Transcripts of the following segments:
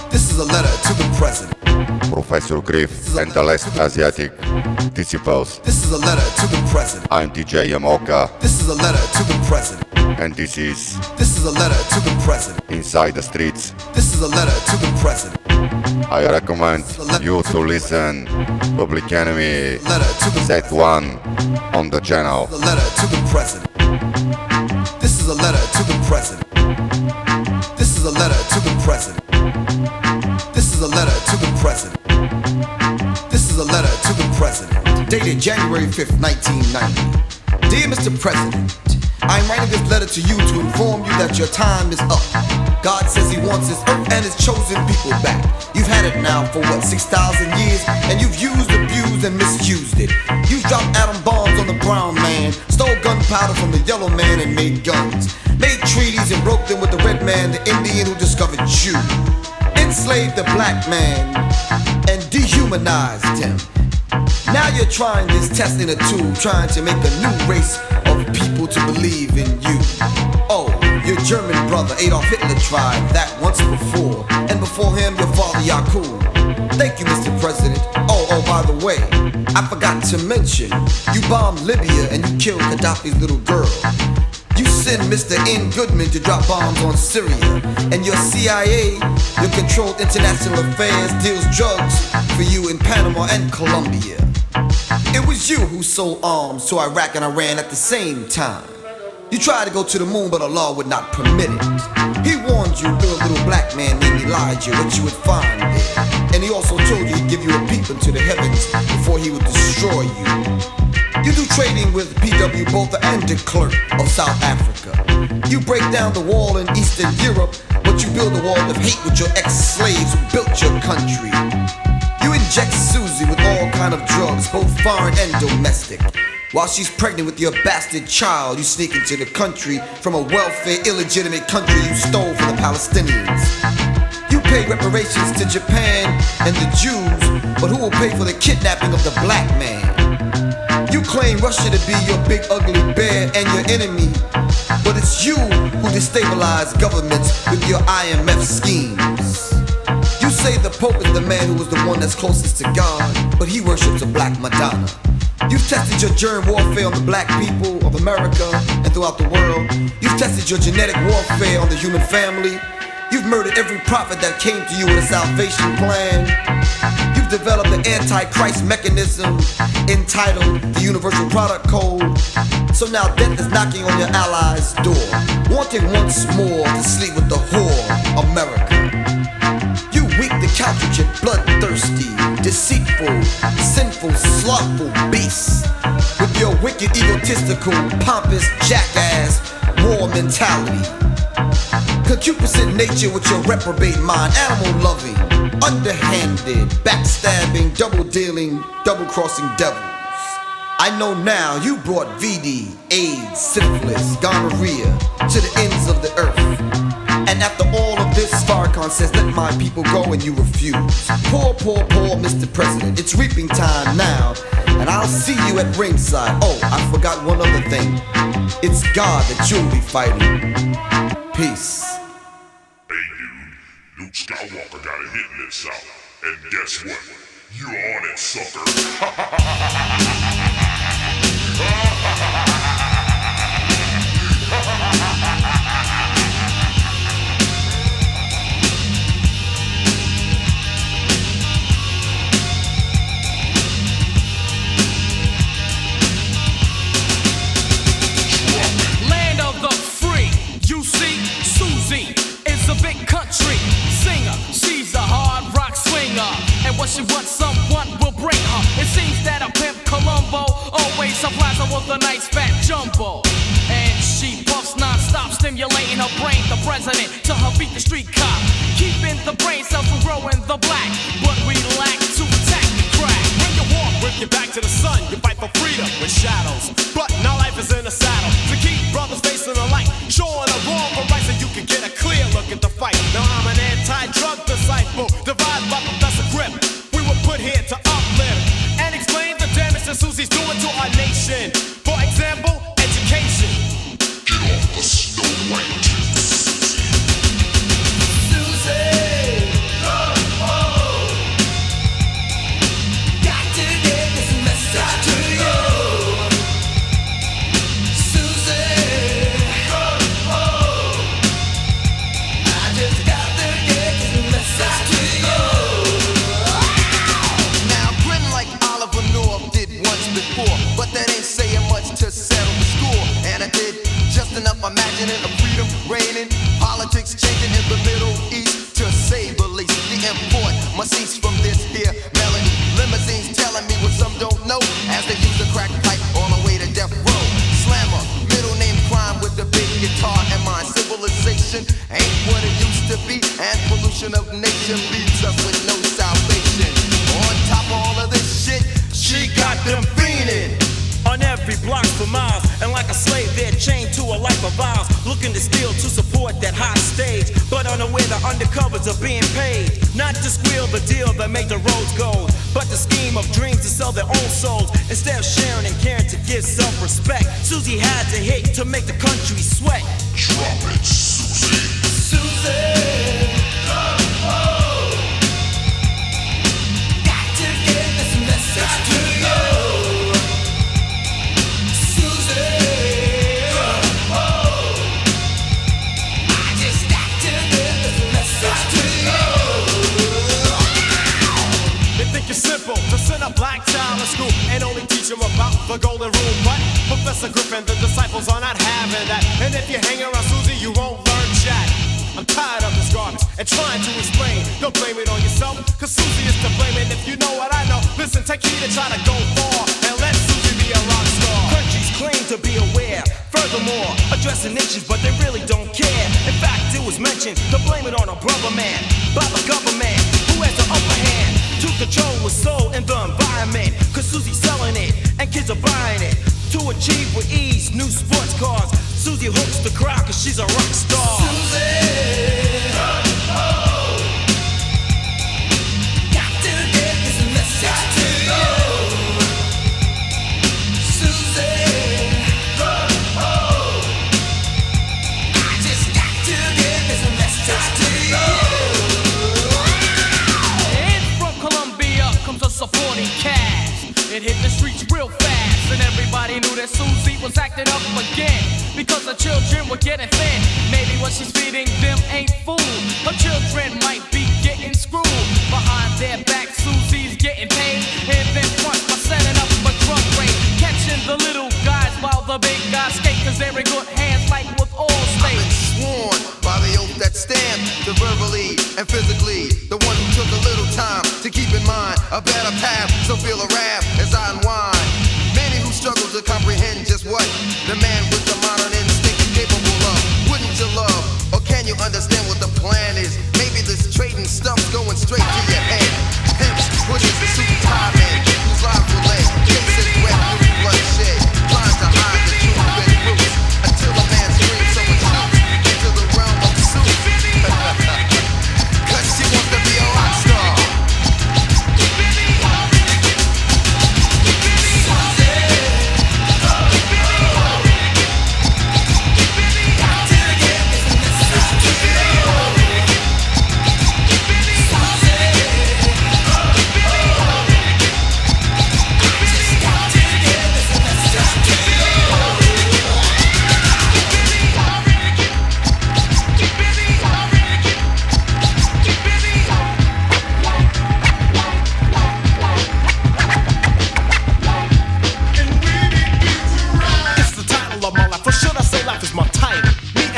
This is a letter to the president. Professor Griff and the last Asiatic disciples. This is a letter to the president. I'm DJ Yamaoka. This is a letter to the president. And this is a letter to the president. Inside the Streets. This is a letter to the president. I recommend you to listen Public Enemy Set 1 on the channel. A letter to the president. This is a letter to the president. This is a letter to the president. This is a letter to the president. This is a letter to the president. Dated January 5th, 1990. Dear Mr. President, I'm writing this letter to you to inform you that your time is up. God says he wants his earth and his chosen people back. You've had it now for what, 6,000 years? And you've used, abused, and misused it. You've dropped atom bombs on the brown man, stole gunpowder from the yellow man and made guns, made treaties and broke them with the red man, the Indian who discovered you, enslaved the black man and dehumanized him. Now you're trying this test in a tube, trying to make a new race of people to believe in you. Oh, your German brother Adolf Hitler tried that once before, and before him your father Yakub. Thank you, Mr. President. Oh, by the way, I forgot to mention, you bombed Libya and you killed Gaddafi's little girl. You send Mr. N. Goodman to drop bombs on Syria, and your CIA, your controlled international affairs, deals drugs for you in Panama and Colombia. It was you who sold arms to Iraq and Iran at the same time. You tried to go to the moon, but Allah would not permit it. He warned you through a little black man named Elijah what you would find there. And he also told you he'd give you a peep into the heavens before he would destroy you. You do trading with P.W. Botha and de Klerk of South Africa. You break down the wall in Eastern Europe, but you build a wall of hate with your ex-slaves who built your country. You inject Susie with all kind of drugs, both foreign and domestic. While she's pregnant with your bastard child, you sneak into the country from a welfare, illegitimate country you stole from the Palestinians. You pay reparations to Japan and the Jews, but who will pay for the kidnapping of the black man? You claim Russia to be your big ugly bear and your enemy, but it's you who destabilize governments with your IMF schemes. You say the Pope is the man who was the one that's closest to God, but he worships a black Madonna. You've tested your germ warfare on the black people of America and throughout the world. You've tested your genetic warfare on the human family. You've murdered every prophet that came to you with a salvation plan. You've developed an anti-Christ mechanism entitled the Universal Product Code. So now death is knocking on your allies' door, wanting once more to sleep with the whore, America. You weak, decalcitrant, bloodthirsty, deceitful, sinful, slothful beast, with your wicked, egotistical, pompous, jackass, war mentality. Concupiscent nature with your reprobate mind, animal-loving, underhanded, backstabbing, double-dealing, double-crossing devils. I know now you brought VD, AIDS, syphilis, gonorrhea to the ends of the earth. And after all of this, Farrakhan says, let my people go, and you refuse. Poor Mr. President, it's reaping time now, and I'll see you at ringside. Oh, I forgot one other thing. It's God that you'll be fighting. Peace. Hey dude, Luke Skywalker got a hit in this out. And guess what? You're on it, sucker. Land of the free, you see, Susie is a big country singer. She's a hard rock swinger, and what she wants, someone will bring her. It seems that a pimp Columbo always supplies her with a nice fat jumbo, and she puffs non-stop, stimulating her brain. The president to her beat the street cop, keeping the brain cells from growing the black, but we lack to attack the crack. When you walk with your back to the sun, you fight for freedom with shadows, but now life is in a saddle. To keep brothers facing the light, showing the wrong for right, so you can get a clear look at the fight. Now I'm an anti-drug disciple, devised by Professor Griff. We were put here to uplift and explain the damage that Susie's doing to our nation. For example, education. Get off the Snow White. portion of the nation leaves us with no salvation. On top of all of this shit, she got them fiending. On every block for miles, and like a slave they're chained to a life of vows, looking to steal to support that hot stage, but unaware the undercovers are being paid, not to squeal the deal that made the roads gold, but the scheme of dreams to sell their own souls, instead of sharing and caring to give self-respect. Susie had to hit to make the country sweat. Drop it, Susie. Susie, oh, got to get this message to you. It's simple to send a black child to school and only teach them about the golden rule. But Professor Griffin, the disciples are not having that. And if you hang around Susie, you won't learn jack. I'm tired of this garbage and trying to explain. Don't blame it on yourself, cause Susie is to blame. And if you know what I know, listen, take heed and try to go far and let Susie be a rock star. Countries claim to be aware, furthermore, addressing nations, but they really don't care. In fact, it was mentioned to blame it on a brother man by the government who has the upper hand to control the soul and the environment. Cause Susie's selling it and kids are buying it to achieve with ease new sports cars. Susie hooks the crowd cause she's a rock star. Susie, oh, got to get this message to you. Susie, oh, I just got to get this message to you. Comes a supporting cast. It hit the streets real fast, and everybody knew that Susie was acting up again because her children were getting thin. Maybe what she's feeding them ain't food. Her children might be getting screwed. Behind their back, Susie's getting paid, and then front by setting up a drug raid, catching the little guys while the big guys skate, cause they're in good hands like with all states. I've been sworn by the oath that stand to verbally and physically, the one who took a little time to keep in mind a better path, so feel a wrath as I unwind. Many who struggle to comprehend just what the man with the modern instinct is capable of. Wouldn't you love, or can you understand what the plan is? Maybe this trading stuff's going straight to your head. Pimps, pushes the super high man, whose lives were led, cases wet through bloodshed, trying to hide the truth and roots, until a man screams so much loose into the realm of the suit. Cause she wants to be a rock star.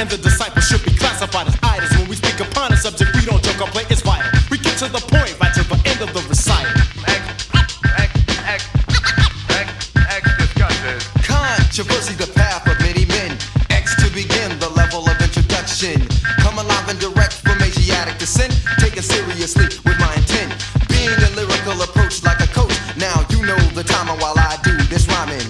And the disciples should be classified as idols. When we speak upon a subject, we don't joke or play, it's vital. We get to the point, right to the end of the recital. Controversy, the path of many men. X to begin, the level of introduction. Come alive and direct from Asiatic descent. Taken seriously with my intent. Being a lyrical approach like a coach. Now you know the time while I do this rhyming.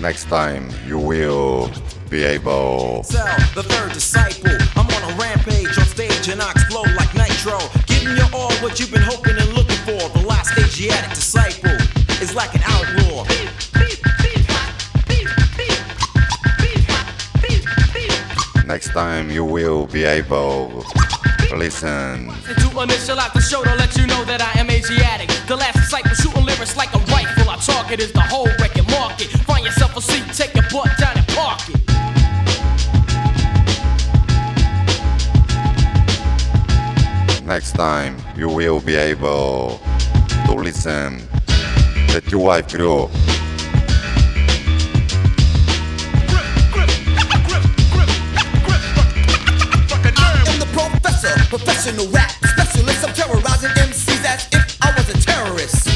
Next time you will be able. Tell the third disciple, I'm on a rampage on stage and I explode like nitro. Giving you all what you've been hoping and looking for. The last Asiatic disciple is like an outlaw. Next time you will be able to listen. And to initialize the show to let you know that I am Asiatic. The last disciple shooting lyrics like a rifle. Our target is the whole record market. Find yourself a seat, take your butt down and park it. Next time you will be able to listen the Two Wife Crew. I am the professor Professional rap specialist, I'm terrorizing MCs as if I was a terrorist.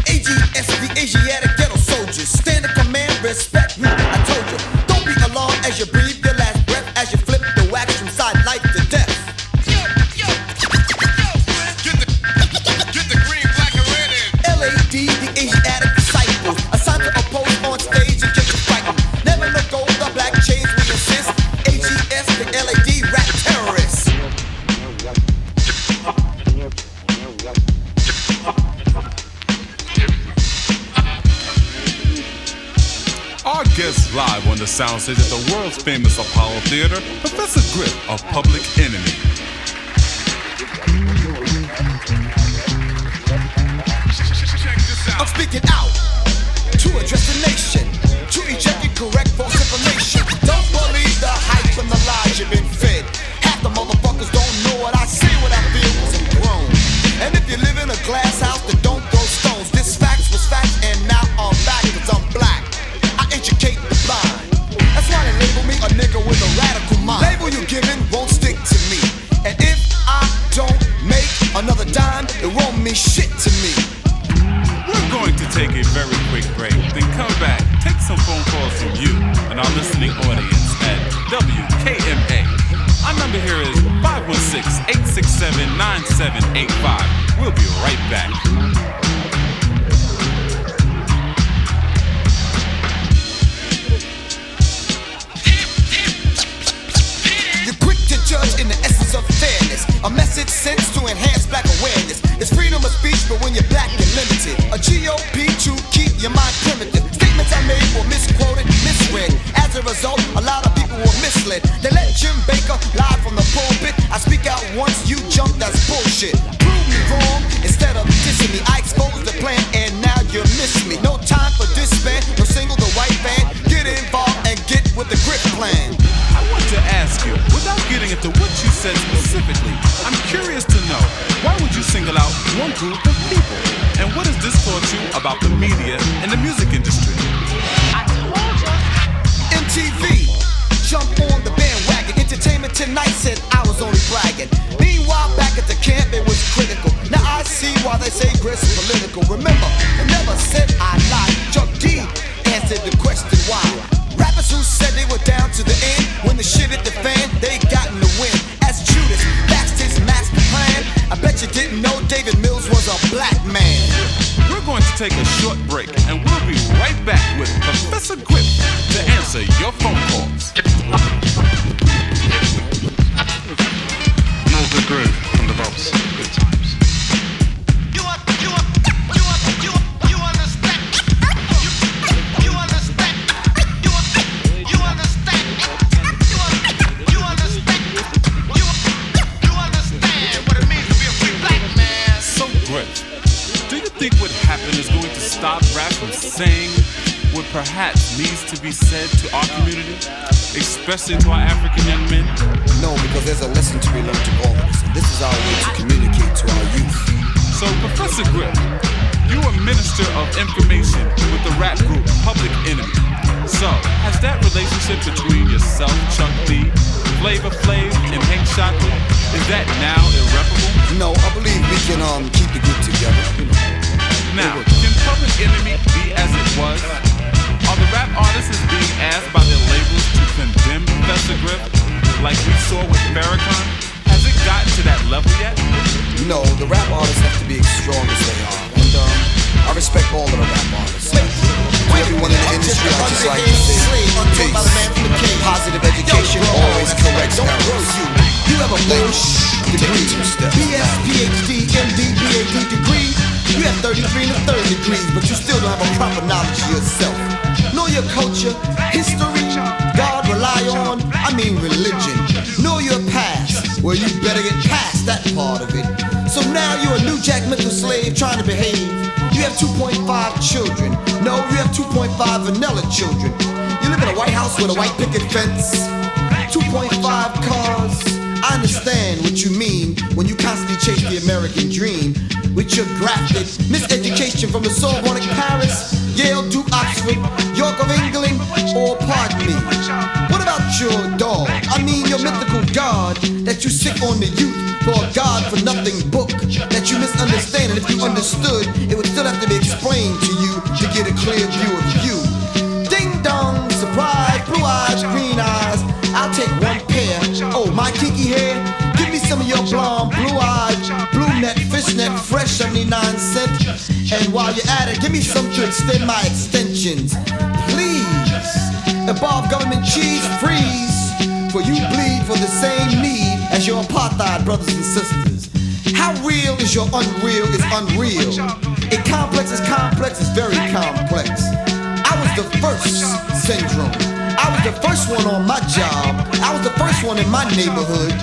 AGS, the Asiatic ghetto soldiers, stand in command, respect me. I told you, don't be alarmed as you breathe your last breath, as you flip the wax from side life to death. Get the green, black, and red in. LAD, the Asiatic disciples, assigned to oppose on stage and get you frightened. Never let go of the black chains we insist. AGS, the LAD rap terrorists. Our guest live on the soundstage at the world's famous Apollo Theater, Professor Griff of Public Enemy. I'm speaking out to address the nation, to eject incorrect false information. Don't believe the hype and the lies you've been fed. Half the motherfuckers don't know what I say, what I feel was grown. And if you live in a glass house, then don't throw stones. This facts was facts, and now I'm back 'cause I'm black. I educate the blind. That's why they label me a nigga with a radical mind. Label you giving won't stick to me. And if I don't make another dime, it won't mean shit to me. We're going to take a very quick break, then come back, take some phone calls from you and our listening audience at WKMA. Our number here is 516-867-9785. We'll be right back. You're quick to judge in the essence of fairness. A message sent to enhance black awareness. It's freedom of speech, but when you're black, you're limited. A GOP to keep your mind primitive. Statements I made were misquoted, misread. As a result, a lot of people were misled. They let Jim Baker lie from the pulpit. I speak out once, you jump, that's bullshit. Prove me wrong instead of dissing me. I exposed the plan and now you miss me. No time for disband, no single the white band. Get involved and get with the Griff plan. I want to ask you, without getting into what you said specifically, I'm curious to know, why would you single out one group of people? And what has this taught you about the media and the music industry? MTV, jump on the bandwagon. Entertainment Tonight said I was only bragging. Meanwhile, back at the camp, it was critical. Now I see why they say Griff's political. Remember, they never said I lied. Chuck D answered the question why. Rappers who said they were down to the end, when the shit hit the fan, they got in the win. As Judas maxed his master plan, I bet you didn't know David Mills was a black man. We're going to take a short break, and we'll be right back with Professor Griff to answer your phone calls. More the groove on the boss. Good times. Do you think what happened is going to stop rap from saying what perhaps needs to be said to our community, especially to our African young men? No, because there's a lesson to be learned to all of us, and this is our way to communicate to our youth. So, Professor Griff, you are Minister of Information with the rap group Public Enemy. So, has that relationship between yourself, Chuck D, Flavor Flav, and Hank Shocklee, is that now irreparable? No, I believe we can keep the group together. Now, can Public Enemy be as it was? Are the rap artists being asked by their labels to condemn Professor Griff, like we saw with Farrakhan? Has it gotten to that level yet? No, the rap artists have to be as strong as they are, and I respect all of the rap artists. To everyone in the industry, I just like to say peace. Positive education always corrects errors. You have a bullshit degree, BS, PhD, MD, BAD degree. You have 33 and a third degrees, but you still don't have a proper knowledge of yourself. Know your culture, history, God rely on, religion. Know your past, well you better get past that part of it. So now you're a new jack mental slave trying to behave. You have 2.5 children. No, you have 2.5 vanilla children. You live in a White House with a white picket fence, 2.5 cars. I understand what you mean when you constantly chase the American dream with your grafted miseducation from the Sorbonne, Paris, Yale, Duke, Oxford, York of England, or pardon me, what about your sit on the youth for a God for nothing book that you misunderstand, and if you understood, it would still have to be explained to you to get a clear view of you. Ding dong, surprise, blue eyes, green eyes. I'll take one pair. Oh, my kinky hair. Give me some of your blonde, blue eyed, blue net, fishnet, fresh 79 cents. And while you're at it, give me some to extend my extensions, please. Above government cheese, freeze. For you bleed for the same need as your apartheid brothers and sisters. How real is your unreal is unreal. A complex is complex, is very complex. I was the first syndrome. I was the first one on my job. I was the first one in my neighborhood.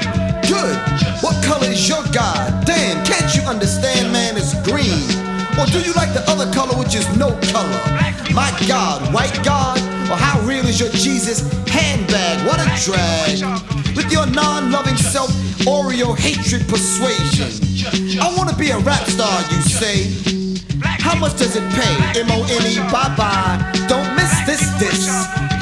Good. What color is your God? Damn, can't you understand, man, it's green? Or do you like the other color, which is no color? My God, white God? Or how real is your Jesus handbag? What a drag. With your non-loving self, Oreo hatred persuasion. I wanna be a rap star, you say. How much does it pay? M-O-N-E, bye-bye. Don't miss this.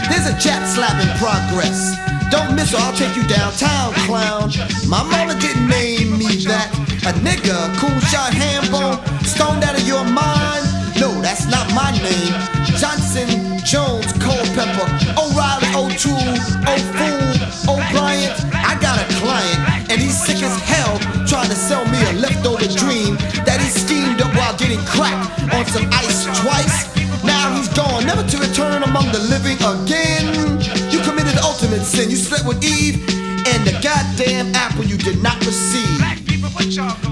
There's a Jap slap in progress. Don't miss or I'll take you downtown, clown. My mama didn't name me that. A nigga, cool shot, ham bone, stoned out of your mind. No, that's not my name. Johnson, Jones, Culpepper, O'Reilly, O'Toole, O'Fool, O'Brien. I got a client, and he's sick as hell, trying to sell me a leftover dream that he schemed up while getting cracked on some ice twice. Now he's gone, never to return among the living again. You committed the ultimate sin. You slept with Eve and the goddamn apple you did not receive.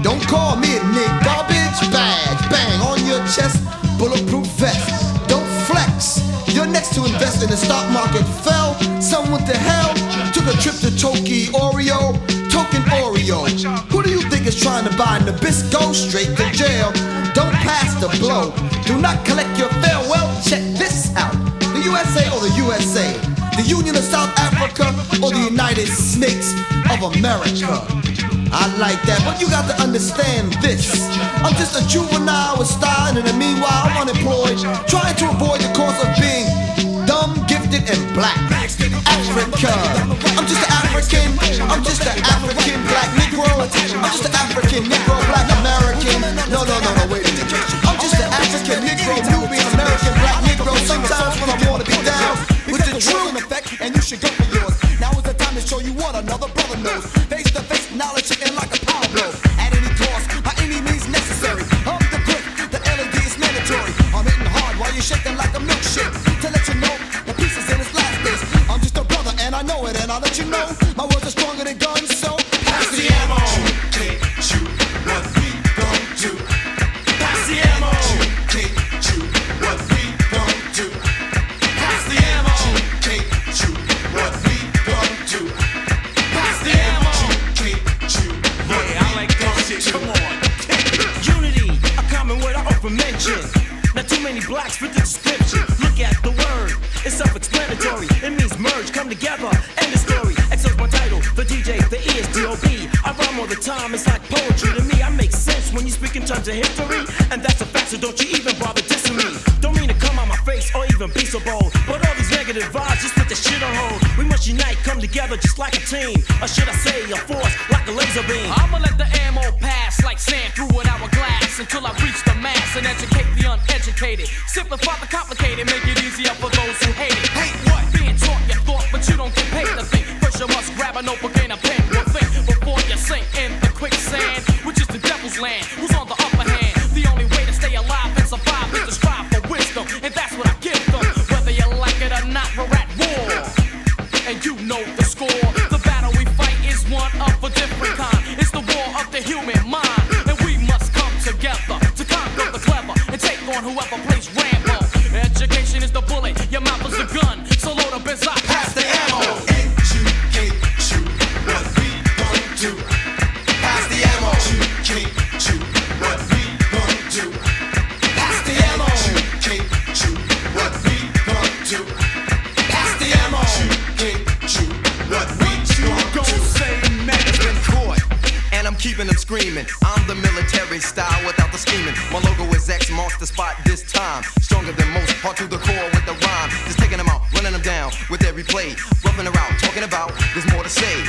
Don't call me a nigga. Garbage badge, bang on your chest, bulletproof vest. Don't flex. You're next to invest in the stock market fell. Some went to hell, took a trip to Toki Oreo, token Oreo. Who do you think is trying to buy Nabisco? Straight to jail. Don't pass the blow. Do not collect your farewell. Check this out. The USA or the USA? The Union of South Africa or the United Snakes of America? I like that, but you got to understand this. I'm just a juvenile with style, and in the meanwhile I'm unemployed, trying to avoid the course of being dumb, gifted, and black. Africa. I'm just an African. I'm just an African black Negro. I'm just an African Negro black American. No, wait a minute. I'm just an African Negro, Nubian American black Negro. Sometimes when I wanna be down with the true effect, and you should go for yours. Now is the time to show you what another brother knows. Face to face knowledge hitting like a power blow. At any cost, by any means necessary. I'm the grip, the LED is mandatory. I'm hitting hard while you're shaking like a milkshake. To let you know the piece is in its last days. I'm just a brother and I know it, and I'll let you know my words are stronger than guns, so pass the ammo. Shoot, what we gon' do? Pass the ammo. Shoot, what we gon' do? Pass the ammo. Shoot, what we gon' do? Pass the ammo. Shoot, yeah, I like that shit. Come on. Unity, a common word I often mention. Not too many blacks fit the description. Look at the word, it's self-explanatory. It means merge, come together, end the story. Excerpt my title, the DJ, the E is D.O.B. I rhyme all the time, it's like poetry to me. I make sense when you speak in terms of history, and that's a fact, so don't you even bother dissing me. Don't mean to come on my face or even be so bold, but all these negative vibes just put the shit on hold. We must unite, come together just like a team, or should I say a force like a laser beam. I'ma let the ammo pass like sand through an hourglass until I reach the mass and educate the uneducated. Simplify the complicated, make it easier for those who hate it. Hate what? Being taught your thought, but you don't get paid to think. First you must grab a notebook and a pen. Well, think before you sink in the quicksand, which is the devil's land. Who's on the upper hand? The only way to stay alive and survive is to strive for wisdom, and that's what I give them. Whether you like it or not, we're at war, and you know the score. The battle we fight is one of a different kind. It's the war of the human mind, and we must come together to conquer the clever and take on whoever plays Rambo. Education is the bullet, your mouth is the gun. So load up as I pass the ammo. Educate, shoot, what we gon' do? Pass the ammo. Educate, shoot, what we gon' do? Pass the ammo. Educate, shoot, what we gon' do? Pass the ammo. Educate, shoot, what we gon' do? Say Mac's been caught, and I'm keeping them screaming. I'm the military style without the scheming. My logo is X, marks the spot this time. Stronger than most, hard to the core with the rhyme. Just taking them out, running them down with every play. Roughing around, talking about, there's more to say.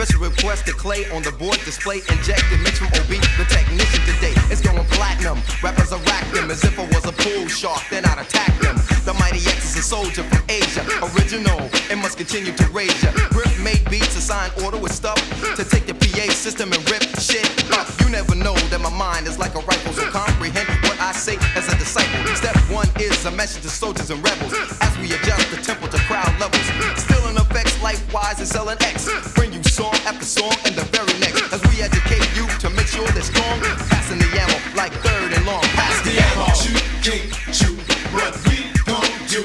Special request to clay on the board display. Injected mix from Obie, the technician today. It's going platinum. Rappers are rack them as if I was a pool shark. Then I'd attack them. The mighty X is a soldier from Asia. Original, it must continue to rage ya. Griff made beats, assign order with stuff to take the PA system and rip shit up. You never know that my mind is like a rifle, so comprehend what I say as a disciple. Step one is a message to soldiers and rebels as we adjust the tempo to crowd levels. Still in effects, life-wise and selling X. Bring you song after song and the very next as we educate you to make sure they're strong. Passing the ammo like third and long. Pass the ammo. Shoot, can't shoot, what we gon' do?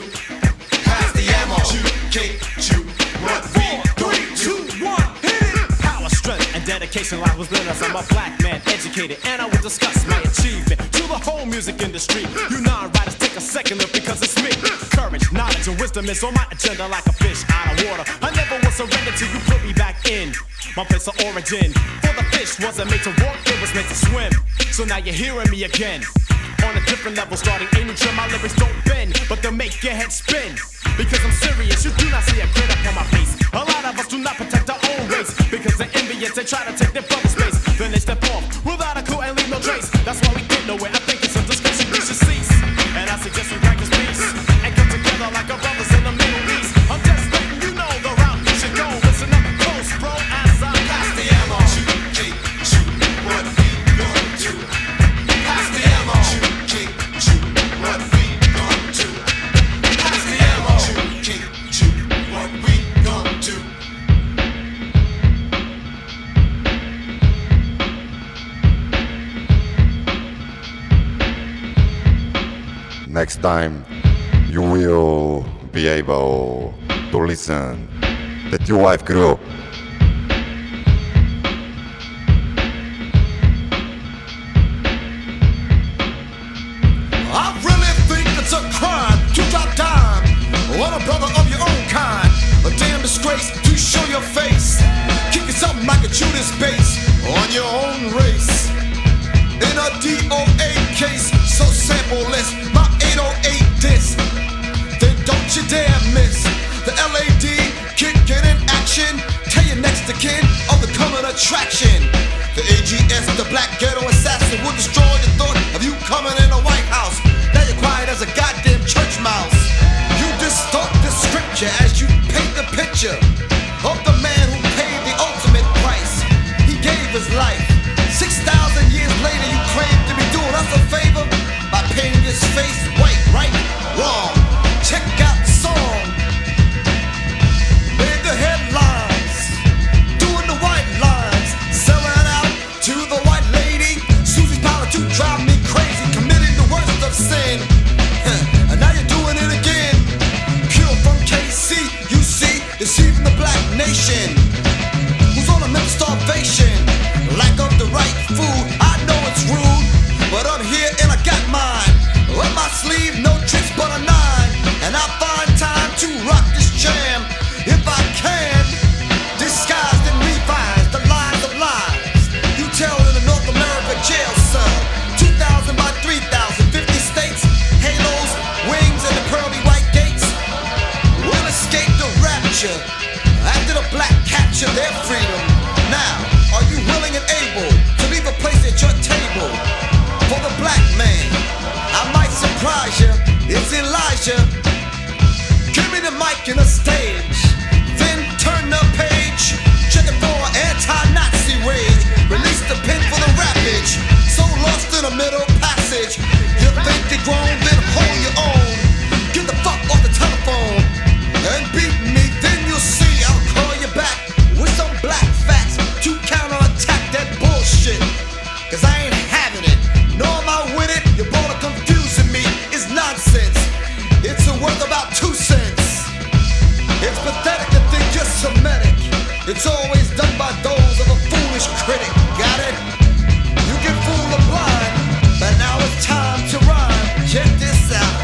Pass the ammo. Shoot, can't shoot, what we gon' do? 3, 2, 1, hit it! Power, strength, and dedication lies within us. I'm a black man, educated, and I will discuss my achievement to the whole music industry. You non-writers take a second look because it's me. Courage, knowledge, and wisdom is on my agenda like a fish out of water. I never will surrender till you put me back in my place of origin. For the fish wasn't made to walk, it was meant to swim. So now you're hearing me again. On a different level, starting a new trend. My lyrics don't bend, but they'll make your head spin. Because I'm serious, you do not see a grin upon my face. A lot of us do not protect our own race because they're envious, they try to take their brother's space. Then they step off without a clue and leave no trace. That's why we get nowhere. I think it's a discussion we should cease. And I suggest we practice peace and come together like our brothers in the Middle East. I'm just letting you know the route you should go. Listen up close, bro, as I pass the ammo. Shoot, can't shoot, what we gon' do? Pass the ammo. Shoot, can't shoot, what we gon' do? Pass the ammo. Shoot, can't shoot, what we gon' do? Next time you will be able to listen the Two Life Crew. I really think it's a crime to drop dime on a brother of your own kind. A damn disgrace to show your face. Kicking something like a Judas base on your own race. In a DOA case, so sample-less, my 808 disc. Then don't you dare miss the LAD kicking in action. Tell your next to kin of the coming attraction. The AGS, the black ghetto assassin, will destroy the thought of you coming in a White House. Now you're quiet as a goddamn church mouse. You distort the scripture as you paint the picture of the man who paid the ultimate price. He gave his life. 6,000 years later, you claim to be doing us a favor by painting his face white, right? Wrong. Check out the song. Made the headlines, doing the white lines, selling out to the white lady. Susie's power to drive me crazy, committing the worst of sin. And now you're doing it again. Pure from KC, you see, deceiving the black nation. Who's on a mental starvation? Lack of the right food, I know it's rude, but I'm here and I got mine. Up my sleeve, no tricks but a 9. And I find time to rock this jam. If I can, disguised and revised the lies of lies. You tell in a North America jail cell. 2,000 by 3,000, 50 states. Halos, wings, and the pearly white gates will escape the rapture. After the black capture their freedom. Now, are you willing and able to leave a place at your table? For the black man, I might surprise you, it's Elijah. Give me the mic and a stage, then turn the page. Check it for anti-Nazi rage. Release the pen for the rappage. So lost in the middle passage. You think you're grown, then hold your own. Get the fuck off the telephone and beat me, then you'll see I'll call you back with some black facts to counterattack that bullshit. Cause I ain't having it, nor am I with it. You're born confusing me, it's nonsense. It's a worth about 2 cents. It's pathetic to think you're Semitic. It's always done by those of a foolish critic. Got it? You can fool the blind, but now it's time to rhyme. Check this out,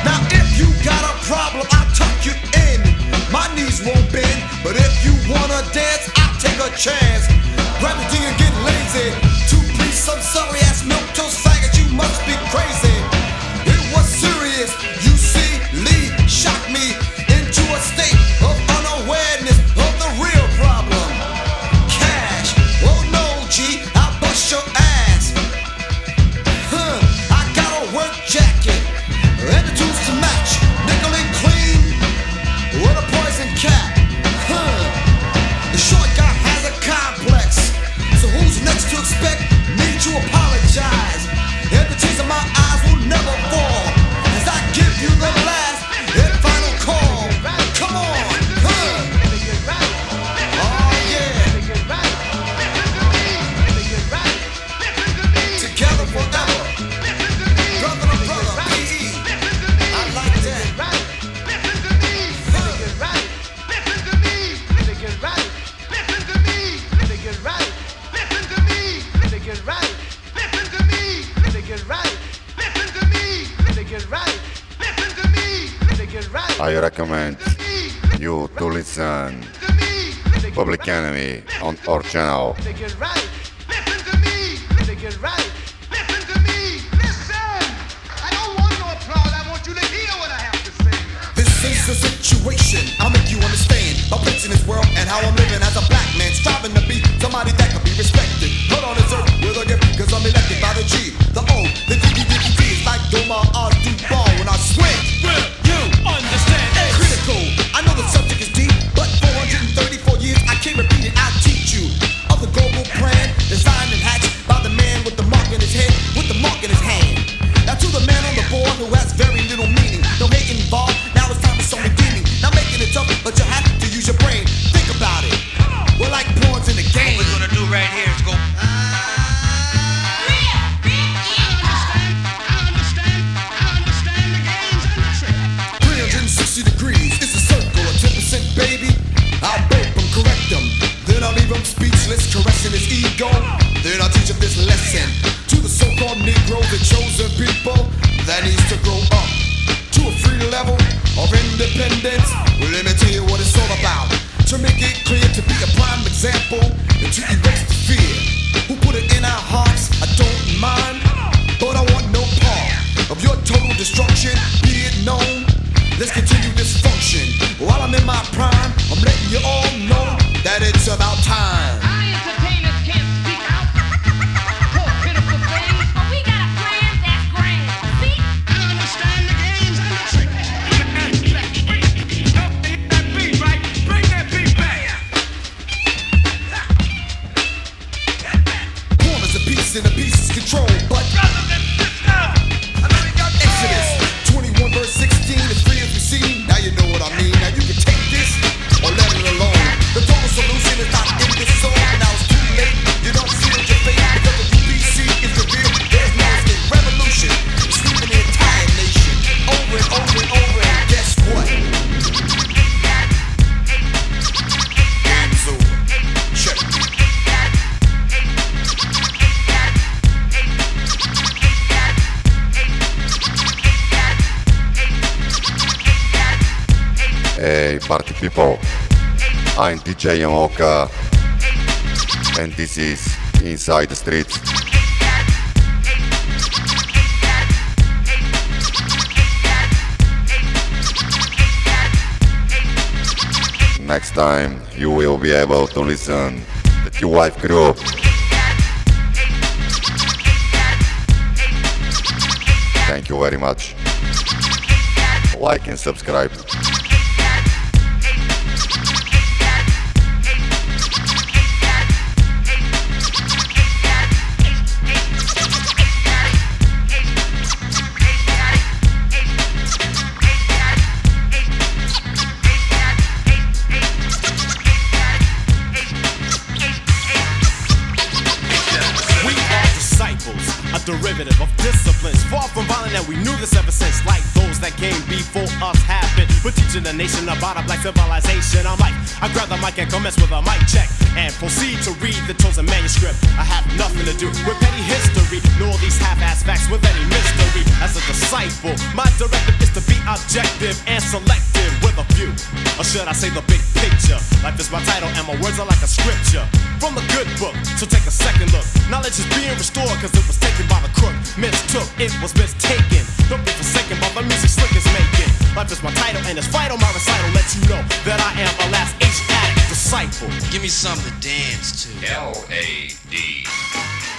Now if you got a problem, I'll tuck you in. My knees won't bend, but if you wanna dance, I'll take a chance. Grab the thing and get lazy. To please some sorry ass milquetoast faggot, you must be crazy. It was serious, you see, Lee shocked me into a state of unawareness of the real problem. I recommend you to listen Public Enemy on our channel. The situation, I'll make you understand my place in this world and how I'm living as a black man, striving to be somebody that can be respected. Put on this earth with a gift, cause I'm elected by the G, the O, the D. It's like Doma do ball when I swing. Will you understand this? Critical, I know the subject is deep, but 434 years I can't repeat it, I'll teach you of the global plan, designed and hatched by the man with the mark in his head, with the mark in his hand. Now to the man on the board who has very little meaning, no hate involved, now it's time for some redeeming. Not making it tough, but you have to use your brain. Think about it. We're like pawns in the game. What we're gonna do right here is go. I understand the games and the tricks. 360 degrees, it's a circle, a 10% baby. I'll burp him, correct him. Then I'll leave him speechless, caressing his ego. Then I'll teach him this lesson to the so-called Negro, the chosen people that needs to grow up to a free level of independence. Well, let me tell you what it's all about. To make it clear, to be a prime example, and to erase the fear. Who put it in our hearts? I don't mind, but I want no part of your total destruction. Be it known. Let's continue this function. While I'm in my prime, I'm letting you all know that it's about time. Entertainers can't speak out. Poor pitiful things, but we got a plan that's grand. See? I understand the games and the tricks. That beat, right? Bring that beat back. Corners a piece and a piece is control, but Exodus 21 verse 16, as free as we see. Now you know what I mean. Now you can take this or let it alone. The total solution is not in this song. Now it's too late. You don't seal your fate because the UBC is revealed. There's no escape. Revolution is sweeping the entire nation over and over and over. And guess what? Game's over. Check me. Hey party people, I'm DJ Yamaoka and this is Inside the Streets. Next time you will be able to listen to the wife group. Thank you very much. Like and subscribe. Derivative of disciplines, far from violent, and we knew this ever since. Like those that came before us have been. We're teaching the nation about a black civilization. I grab the mic and commence with a mic check and proceed to read the chosen manuscript. I have nothing to do with petty history, nor these half-ass facts with any mystery. As a disciple, my directive is to be objective and selective with a view, or should I say the big picture. Life is my title and my words are like a scripture from the good book. So take a second look. Knowledge is being restored because it was taken by the crook. Mistook, it was mistaken. Don't be forsaken by the music slick is making. Life is my title and it's vital. My recital lets you know that I am a last Asiatic disciple. Give me something to dance to. L-A-D.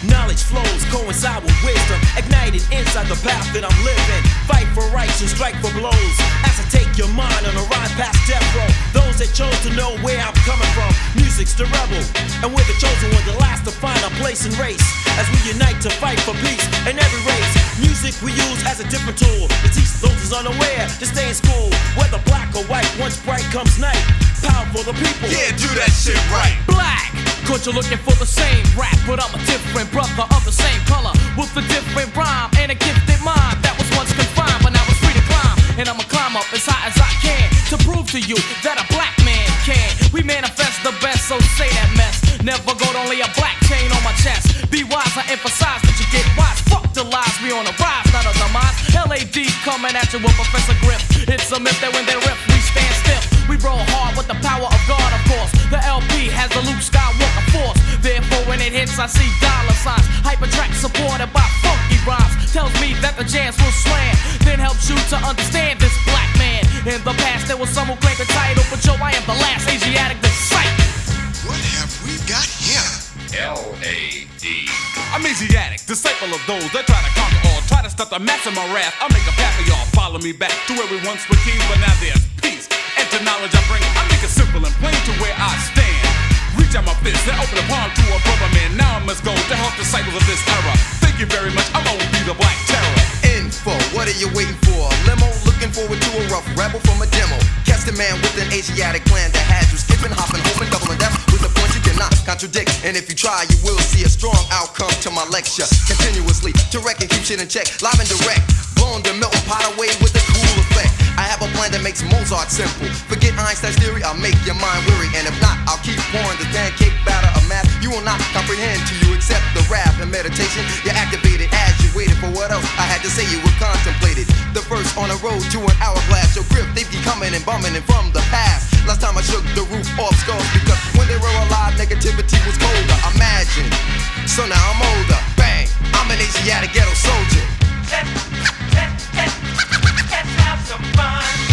Knowledge flows, coincide with wisdom, ignited inside the path that I'm living. Fight for rights and strike for blows. As I take your mind on a ride past death row. Those that chose to know where I'm coming from. Music's the rebel, and we're the chosen one, the last to find our place in race. As we unite to fight for peace in every race. Music we use as a different tool to teach those who's unaware to stay in school. Whether black or white, once bright comes night. Power for the people. Yeah, do that shit right. Black, cause you're looking for the same rap, but I'm a different brother of the same color, with a different rhyme and a gifted mind that was once confined, but now it's free to climb. And I'ma climb up as high as I can to prove to you that a black man can. We manifest the best, so say that mess. Never got only a black chain on my chest. Be wise, I emphasize that you get wise. Fuck the lies, we on a rise, not a demise. LAD coming at you with Professor Griff. It's a myth that when they riff, we stand stiff. We roll hard with the power of God, of course. The LP has the Luke Skywalker force. Therefore, when it hits, I see dollar signs. Hypertrack supported by funky rhymes. Tells me that the jams will slam. Then helps you to understand this black man. In the past, there was some who claimed the title, but yo, I am the last Asiatic to sight. What have we got here? L.A.D. I'm Asiatic, disciple of those that try to conquer all. Try to stop the mass of my wrath. I'll make a path for y'all. Follow me back to where we once were kings, but now there's peace. And to knowledge I bring, I make it simple and plain to where I stand. Reach out my fist and open a palm to a brother man. Now I must go to help disciples of this era. Thank you very much, I'm gonna be the Black Terror. Info, what are you waiting for? Limo, looking forward to a rough rebel from a demo. Catch the man with an Asiatic plan that had you skipping, hopping, hoping, doubling death with a point you cannot contradict. And if you try, you will see a strong outcome to my lecture. Continuously, direct and keep shit in check, live and direct. Blowing the melting pot away with a cool effect. I have a plan that makes Mozart simple. Forget Einstein's theory, I'll make your mind weary. And if not, I'll keep pouring the pancake batter of math. You will not comprehend till you accept the rap and meditation. You're activated as you waited for what else I had to say. You were contemplated. The first on the road to an hourglass. Your grip, they be coming and bumming and from the past. Last time I shook the roof off skulls because when they were alive, negativity was colder. Imagine. So now I'm older. Bang. I'm an Asiatic ghetto soldier. Let's have some fun.